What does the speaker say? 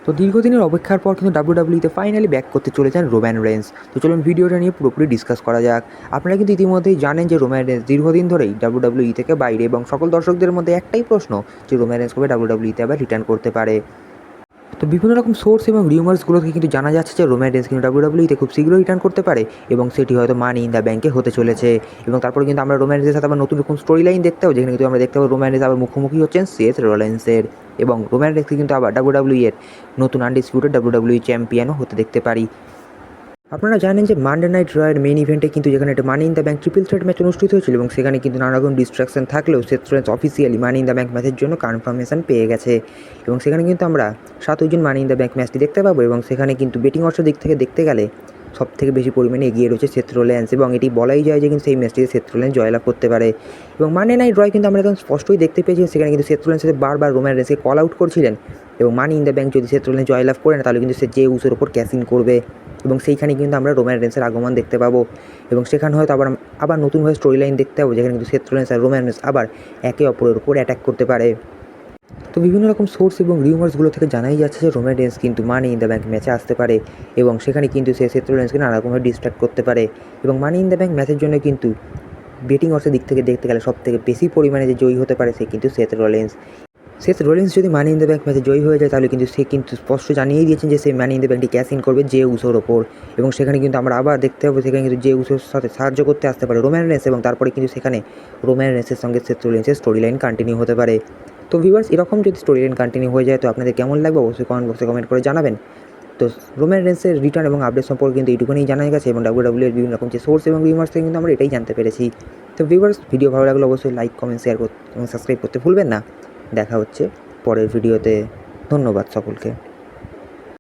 তো দীর্ঘদিনের অপেক্ষার পর কিন্তু ডাব্লিউডাব্লিউইতে ফাইনালি ব্যাক করতে চলেছেন রোম্যান রেন্স। তো চলুন ভিডিওটা নিয়ে পুরোপুরি ডিসকাস করা যাক। আপনারা কিন্তু ইতিমধ্যেই জানেন যে রোম্যান রেন্স দীর্ঘদিন ধরেই ডাব্লিউডাব্লিউই থেকে বাইরে, এবং সকল দর্শকদের মধ্যে একটাই প্রশ্ন যে রোম্যান রেন্স কবে ডাব্লিউডাব্লিউইতে আবার রিটার্ন করতে পারে। তো বিভিন্ন রকম সোর্স এবং রিউমার্সগুলো থেকে কিন্তু জানা যাচ্ছে যে রোম্যান রেন্স কিন্তু ডাব্লিউডাব্লিউইতে খুব শীঘ্রই রিটার্ন করতে পারে, এবং সেটি হয়তো মানি ইন দ্য ব্যাঙ্কে হতে চলেছে। এবং তারপরে কিন্তু আমরা রোম্যান রেন্সের সাথে আবার নতুন রকম স্টোরি লাইন দেখতে পাবো, যেখানে কিন্তু আমরা দেখতে পাবো রোম্যান রেন্স আবার মুখোমুখি হচ্ছেন সেথ রোলিন্সের, এবং রোম্যান রেন্সকে কিন্তু আবার ডাব্লিউডাব্লিউই এর নতুন আনডিসপিউটেড ডাব্লিউডাব্লিউই চ্যাম্পিয়নও হতে দেখতে পারি। আপনারা জানেন যে মানডে নাইট রয়ের মেইন ইভেন্টে কিন্তু যেখানে একটা money in the bank triple threat match অনুষ্ঠিত হয়েছিল, এবং সেখানে কিন্তু নানা রকম ডিস্ট্রাকশন থাকলেও Seth Rollins officially money in the bank ম্যাচের জন্য কনফার্মেশন পেয়ে গেছে। এবং সেখানে কিন্তু আমরা 7 জন মানি ইন দ্য ব্যাঙ্ক ম্যাচটি দেখতে পাবো, এবং সেখানে কিন্তু বেটিং অর্থের দিক থেকে দেখতে গেলে সব থেকে বেশি পরিমাণে এগিয়ে রয়েছে সেথ রোলিন্স, এবং এটি বলাই যায় যে কিন্তু সেই ম্যাচটিতে সেথ রোলিন্স জয়লাভ করতে পারে। এবং মানডে নাইট রয় কিন্তু আমরা একদম স্পষ্টই দেখতে পেয়েছি, সেখানে কিন্তু সেথ রোলিন্স বারবার রোম্যান রেন্সকে কল আউট করছিলেন, এবং মানি ইন দ্য ব্যাঙ্ক যদি সেথ রোলিন্স জয়লাভ করে না, তাহলে কিন্তু সে জে উসোর ওপর ক্যাশ ইন করবে, এবং সেইখানে কিন্তু আমরা রোম্যান রেন্সের আগমন দেখতে পাবো। এবং সেখানে হয়তো আবার নতুনভাবে স্টোরি লাইন দেখতে পাবো, যেখানে কিন্তু সেথ রোলিন্স আর রোম্যান রেন্স আবার একে অপরের উপর অ্যাটাক করতে পারে। তো বিভিন্ন রকম সোর্স এবং রিউমার্সগুলো থেকে জানাই যাচ্ছে যে রোম্যান রেন্স কিন্তু মানি ইন দ্য ব্যাঙ্ক ম্যাচে আসতে পারে, এবং সেখানে কিন্তু সে সেথ রোলিন্সকে নানা রকমভাবে ডিস্ট্র্যাক্ট করতে পারে। এবং মানি ইন দ্য ব্যাঙ্ক ম্যাচের জন্য কিন্তু বেটিং অর্থের দিক থেকে দেখতে গেলে সব থেকে বেশি পরিমাণে যে জয়ী হতে পারে সে কিন্তু সেথ রোলিন্স। সেথ রোলিন্স যদি মানি ইন দ্য ব্যাঙ্ক ম্যাচে জয়ী হয়ে যায়, তাহলে কিন্তু সে কিন্তু স্পষ্ট জানিয়েই দিয়েছেন যে সে মানি ইন দ্য ব্যাঙ্কটি ক্যাশ ইন করবে জে উসোর ওপর, এবং সেখানে কিন্তু আমরা আবার দেখতে পাবো সেখানে কিন্তু জে উসোর সাথে সাহায্য করতে আসতে পারে রোম্যান রেন্স, এবং তারপরে কিন্তু সেখানে রোম্যান রেন্সের সঙ্গে সেথ রোলিন্সের স্টোরি লাইন কন্টিনিউ হতে পারে। তো ভিউয়ার্স, এরকম যদি স্টোরি লাইন কন্টিনিউ হয়ে যায় তো আপনাদের কেমন লাগবে অবশ্যই কমেন্ট বক্সে কমেন্ট করে জানাবেন। তো রোম্যান রেন্সের রিটার্ন এবং আপডেট সম্পর্কে কিন্তু এইটুকুনি জানা গেছে, এবং ডাব্লিউডাব্লিউ এর বিভিন্ন রকম যে সোর্স এবং রিউমার্স থেকে কিন্তু আমরা এটাই জানতে পেরেছি। তো ভিউয়ার্স, ভিডিও ভালো লাগলে অবশ্যই লাইক, কমেন্ট, শেয়ার করতে এবং সাবস্ক্রাইব করতে ভুলবেন না। দেখা হচ্ছে পরের ভিডিওতে। ধন্যবাদ সকলকে।